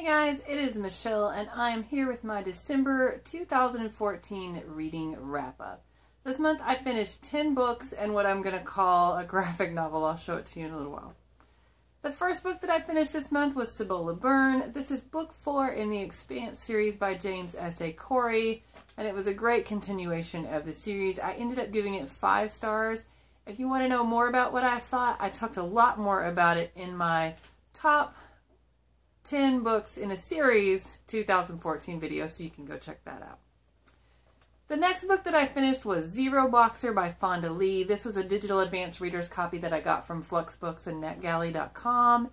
Hey guys, it is Michelle and I am here with my December 2014 reading wrap-up. This month I finished 10 books and what I'm going to call a graphic novel. I'll show it to you in a little while. The first book that I finished this month was Cibola Burn. This is book 4 in the Expanse series by James S.A. Corey, and it was a great continuation of the series. I ended up giving it 5 stars. If you want to know more about what I thought, I talked a lot more about it in my top 10 books in a series 2014 video, so you can go check that out. The next book that I finished was Zero Boxer by Fonda Lee. This was a digital advanced reader's copy that I got from Fluxbooks and NetGalley.com,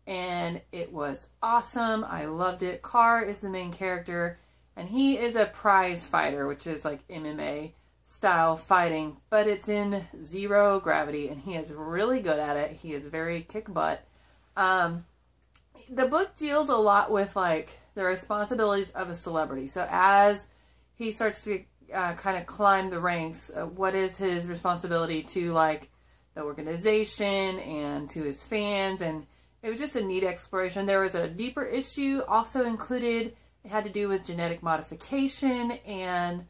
and it was awesome. I loved it. Carr is the main character, and he is a prize fighter, which is like MMA style fighting, but it's in zero gravity, and he is really good at it. He is very kick butt. The book deals a lot with like the responsibilities of a celebrity. So as he starts to kind of climb the ranks, what is his responsibility to like the organization and to his fans, and it was just a neat exploration. There was a deeper issue also included. It had to do with genetic modification and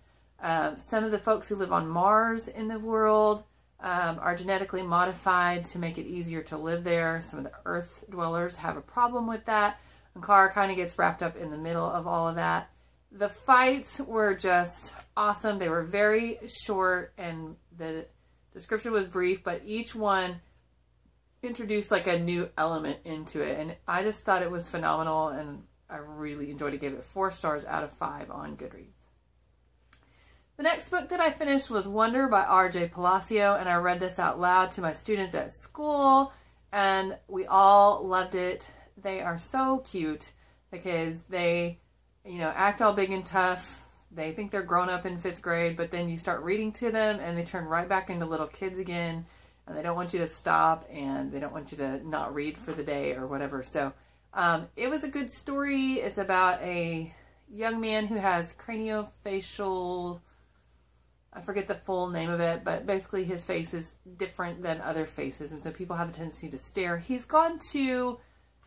some of the folks who live on Mars in the world are genetically modified to make it easier to live there. Some of the Earth dwellers have a problem with that, and Carr kind of gets wrapped up in the middle of all of that. The fights were just awesome. They were very short, and the description was brief, but each one introduced like a new element into it, and I just thought it was phenomenal, and I really enjoyed it. Gave it 4 stars out of 5 on Goodreads. The next book that I finished was Wonder by R.J. Palacio, and I read this out loud to my students at school, and we all loved it. They are so cute because they, you know, act all big and tough. They think they're grown up in 5th grade, but then you start reading to them and they turn right back into little kids again, and they don't want you to stop, and they don't want you to not read for the day or whatever. So it was a good story. It's about a young man who has craniofacial, I forget the full name of it, but basically his face is different than other faces, and so people have a tendency to stare. He's gone to,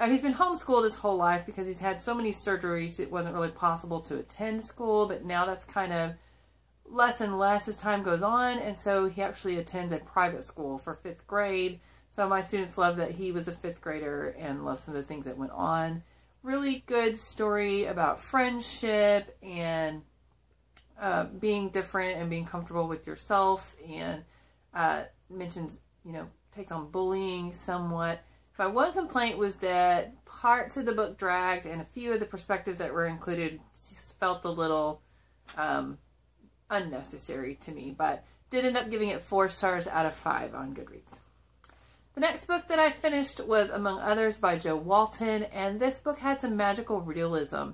he's been homeschooled his whole life because he's had so many surgeries it wasn't really possible to attend school, but now that's kind of less and less as time goes on, and so he actually attends a private school for 5th grade. So my students love that he was a 5th grader and love some of the things that went on. Really good story about friendship and being different and being comfortable with yourself, and mentions, you know, takes on bullying somewhat. My one complaint was that parts of the book dragged, and a few of the perspectives that were included felt a little unnecessary to me, but did end up giving it 4 stars out of 5 on Goodreads. The next book that I finished was Among Others by Jo Walton, and this book had some magical realism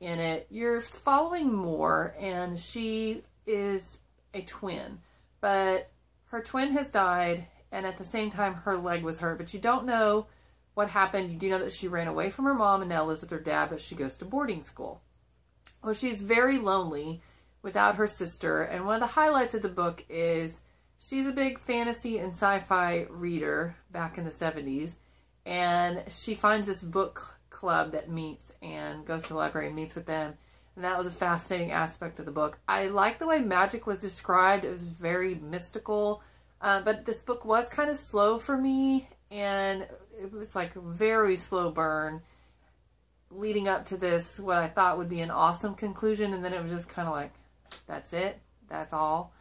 in it. You're following Moore, and she is a twin, but her twin has died, and at the same time her leg was hurt, but you don't know what happened. You do know that she ran away from her mom and now lives with her dad, but she goes to boarding school. Well, she's very lonely without her sister, and one of the highlights of the book is she's a big fantasy and sci-fi reader back in the 70s, and she finds this book club that meets and goes to the library and meets with them, and that was a fascinating aspect of the book. I like the way magic was described. It was very mystical, but this book was kind of slow for me, and it was like a very slow burn leading up to this, what I thought would be an awesome conclusion, and then it was just kind of like, that's it, that's all.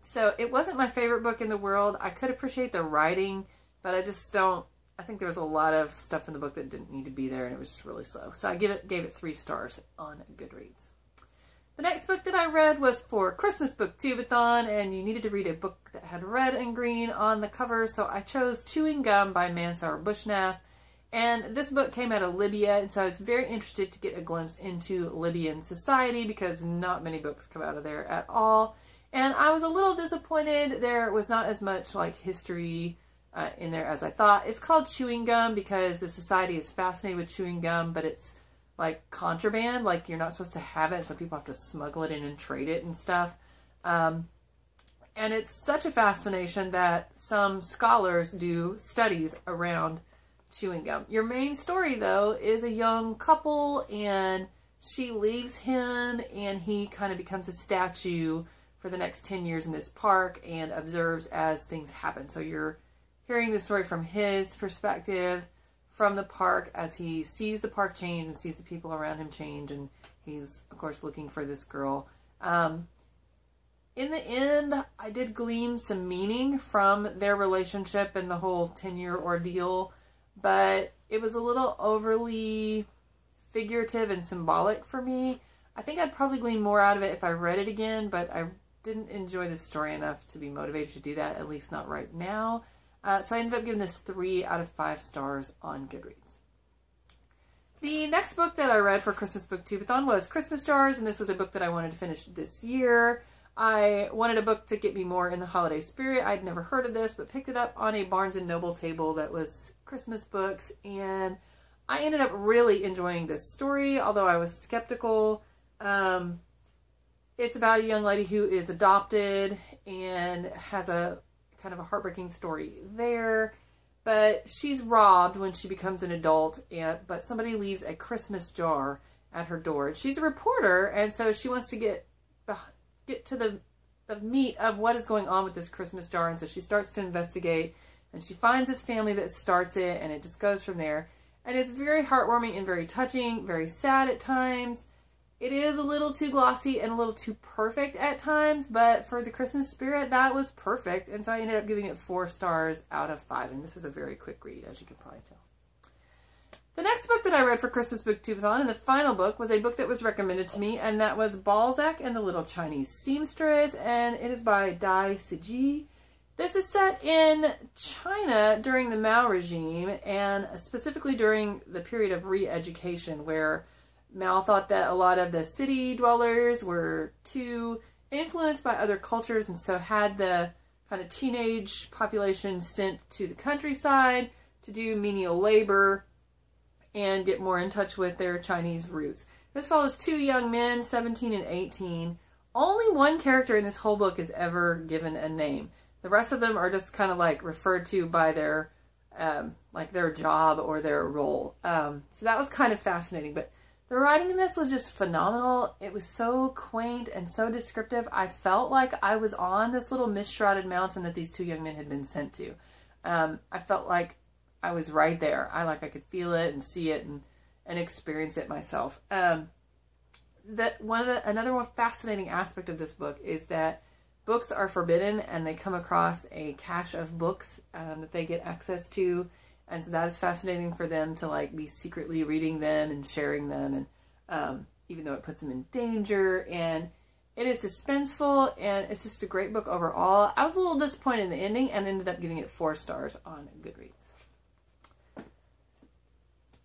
So it wasn't my favorite book in the world. I could appreciate the writing, but I just don't, I think there was a lot of stuff in the book that didn't need to be there, and it was just really slow. So I gave it 3 stars on Goodreads. The next book that I read was for Christmas Booktubeathon, and you needed to read a book that had red and green on the cover, so I chose Chewing Gum by Mansour Bushnaf. And this book came out of Libya, and so I was very interested to get a glimpse into Libyan society because not many books come out of there at all. And I was a little disappointed there was not as much like history in there as I thought. It's called Chewing Gum because the society is fascinated with chewing gum, but it's like contraband, like you're not supposed to have it, so people have to smuggle it in and trade it and stuff. And it's such a fascination that some scholars do studies around chewing gum. Your main story, though, is a young couple, and she leaves him, and he kind of becomes a statue for the next 10 years in this park and observes as things happen. So you're hearing the story from his perspective, from the park, as he sees the park change and sees the people around him change, and he's, of course, looking for this girl. In the end, I did glean some meaning from their relationship and the whole 10-year ordeal, but it was a little overly figurative and symbolic for me. I think I'd probably glean more out of it if I read it again, but I didn't enjoy the story enough to be motivated to do that, at least not right now. So I ended up giving this 3 out of 5 stars on Goodreads. The next book that I read for Christmas Booktubeathon was Christmas Jars, and this was a book that I wanted to finish this year. I wanted a book to get me more in the holiday spirit. I'd never heard of this, but picked it up on a Barnes & Noble table that was Christmas books, and I ended up really enjoying this story, although I was skeptical. It's about a young lady who is adopted and has a kind of a heartbreaking story there, but she's robbed when she becomes an adult, but somebody leaves a Christmas jar at her door. She's a reporter, and so she wants to get to the meat of what is going on with this Christmas jar, and so she starts to investigate, and she finds this family that starts it, and it just goes from there. And it's very heartwarming and very touching, very sad at times. It is a little too glossy and a little too perfect at times, but for the Christmas spirit, that was perfect. And so I ended up giving it 4 stars out of 5. And this is a very quick read, as you can probably tell. The next book that I read for Christmas Booktubeathon, and the final book, was a book that was recommended to me, and that was Balzac and the Little Chinese Seamstress, and it is by Dai Siji. This is set in China during the Mao regime, and specifically during the period of re-education, where Mao thought that a lot of the city dwellers were too influenced by other cultures, and so had the kind of teenage population sent to the countryside to do menial labor and get more in touch with their Chinese roots. This follows 2 young men, 17 and 18. Only one character in this whole book is ever given a name. The rest of them are just kind of like referred to by their like their job or their role. So that was kind of fascinating, but the writing in this was just phenomenal. It was so quaint and so descriptive. I felt like I was on this little mist-shrouded mountain that these 2 young men had been sent to. I felt like I was right there. I could feel it and see it and experience it myself. Another more fascinating aspect of this book is that books are forbidden, and they come across a cache of books that they get access to. And so that is fascinating for them to like be secretly reading them and sharing them, and even though it puts them in danger. And it is suspenseful, and it's just a great book overall. I was a little disappointed in the ending and ended up giving it 4 stars on Goodreads.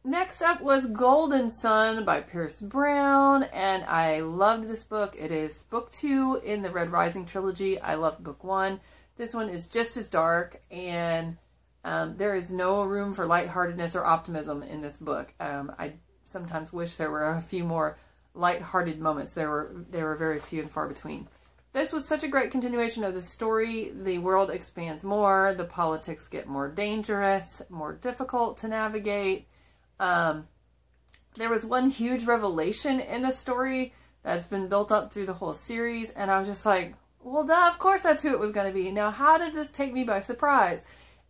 Next up was Golden Sun by Pierce Brown, and I loved this book. It is book 2 in the Red Rising trilogy. I loved book 1. This one is just as dark, and there is no room for lightheartedness or optimism in this book. I sometimes wish there were a few more lighthearted moments. There were very few and far between. This was such a great continuation of the story. The world expands more. The politics get more dangerous, more difficult to navigate. There was one huge revelation in the story that's been built up through the whole series, and I was just like, well, duh, of course that's who it was going to be. Now, how did this take me by surprise?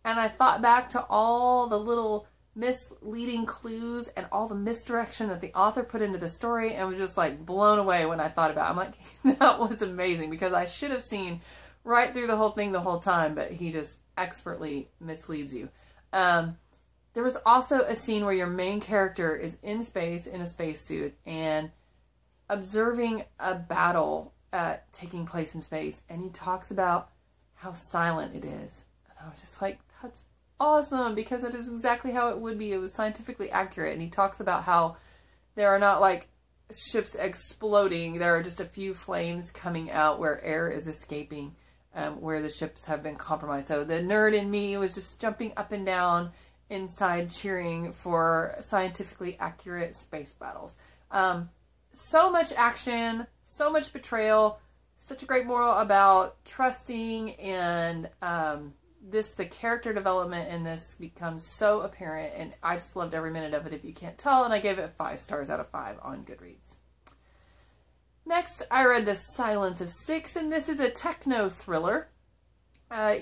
And I thought back to all the little misleading clues and all the misdirection that the author put into the story, and was just like blown away when I thought about it. I'm like, that was amazing, because I should have seen right through the whole thing the whole time, but he just expertly misleads you. There was also a scene where your main character is in space in a spacesuit and observing a battle taking place in space, and he talks about how silent it is. And I was just like, that's awesome, because it is exactly how it would be. It was scientifically accurate, and he talks about how there are not like ships exploding. There are just a few flames coming out where air is escaping, where the ships have been compromised. So the nerd in me was just jumping up and down inside cheering for scientifically accurate space battles. So much action, so much betrayal, such a great moral about trusting and the character development in this becomes so apparent, and I just loved every minute of it, if you can't tell, and I gave it 5 stars out of 5 on Goodreads. Next, I read The Silence of Six, and this is a techno thriller.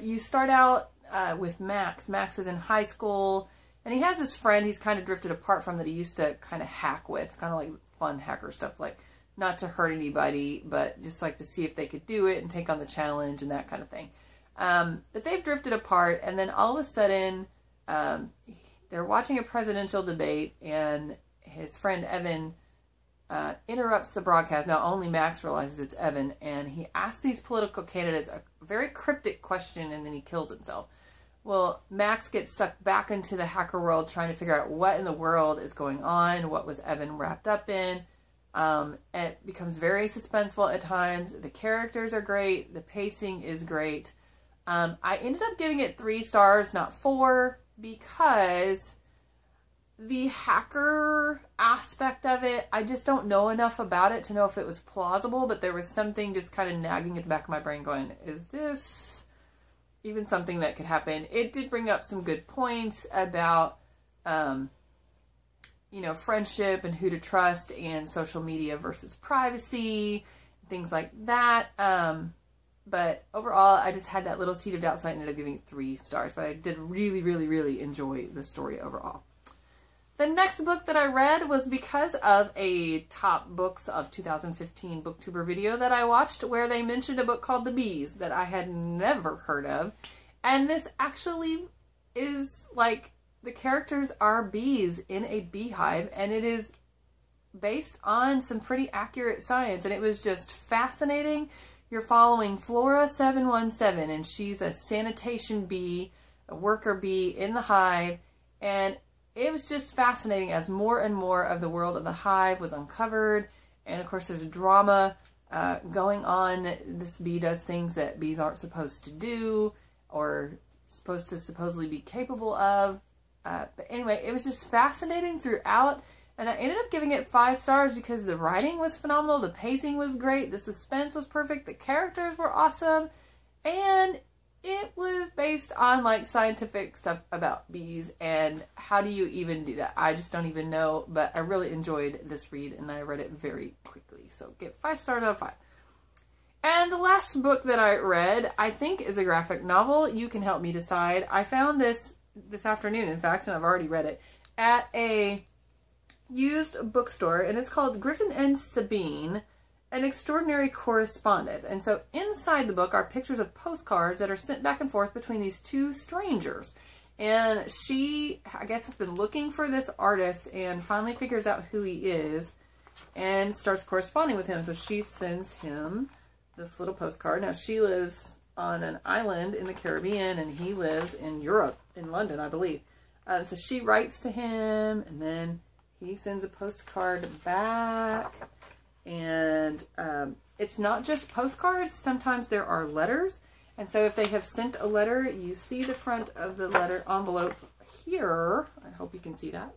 You start out with Max. Max is in high school, and he has this friend he's kind of drifted apart from that he used to kind of hack with, kind of like fun hacker stuff, like not to hurt anybody, but just like to see if they could do it and take on the challenge and that kind of thing. But they've drifted apart, and then all of a sudden, they're watching a presidential debate, and his friend Evan interrupts the broadcast. Now only Max realizes it's Evan, and he asks these political candidates a very cryptic question, and then he kills himself. Well, Max gets sucked back into the hacker world trying to figure out what in the world is going on, what was Evan wrapped up in. It becomes very suspenseful at times. The characters are great. The pacing is great. I ended up giving it 3 stars, not 4, because the hacker aspect of it, I just don't know enough about it to know if it was plausible, but there was something just kind of nagging at the back of my brain going, is this even something that could happen? It did bring up some good points about, you know, friendship and who to trust and social media versus privacy, things like that. But overall, I just had that little seed of doubt, so I ended up giving it 3 stars. But I did really, really, really enjoy the story overall. The next book that I read was because of a top books of 2015 booktuber video that I watched, where they mentioned a book called The Bees that I had never heard of. And this actually is like, the characters are bees in a beehive, and it is based on some pretty accurate science, and it was just fascinating. You're following Flora 717, and she's a sanitation bee, a worker bee in the hive, and it was just fascinating as more and more of the world of the hive was uncovered. And of course there's drama going on. This bee does things that bees aren't supposed to do, or supposed to supposedly be capable of. But anyway, it was just fascinating throughout. And I ended up giving it 5 stars because the writing was phenomenal, the pacing was great, the suspense was perfect, the characters were awesome, and it was based on like scientific stuff about bees, and how do you even do that? I just don't even know, but I really enjoyed this read, and I read it very quickly. So give 5 stars out of 5. And the last book that I read, I think, is a graphic novel. You can help me decide. I found this afternoon, in fact, and I've already read it, at a used bookstore, and it's called Griffin Sabine, An Extraordinary Correspondence. And so inside the book are pictures of postcards that are sent back and forth between these 2 strangers. And she, I guess, has been looking for this artist and finally figures out who he is and starts corresponding with him. So she sends him this little postcard. Now, she lives on an island in the Caribbean, and he lives in Europe, in London, I believe. So she writes to him, and then he sends a postcard back. And it's not just postcards. Sometimes there are letters. And so if they have sent a letter, you see the front of the letter envelope here. I hope you can see that.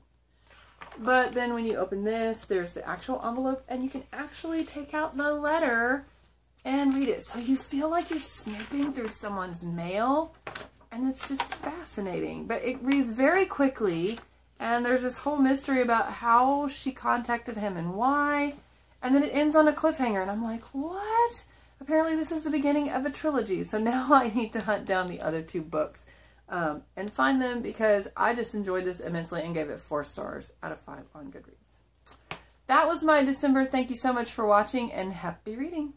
But then when you open this, there's the actual envelope, and you can actually take out the letter and read it. So you feel like you're snooping through someone's mail, and it's just fascinating. But it reads very quickly, and there's this whole mystery about how she contacted him and why. And then it ends on a cliffhanger, and I'm like, what? Apparently this is the beginning of a trilogy, so now I need to hunt down the other 2 books and find them, because I just enjoyed this immensely and gave it 4 stars out of 5 on Goodreads. That was my December. Thank you so much for watching, and happy reading.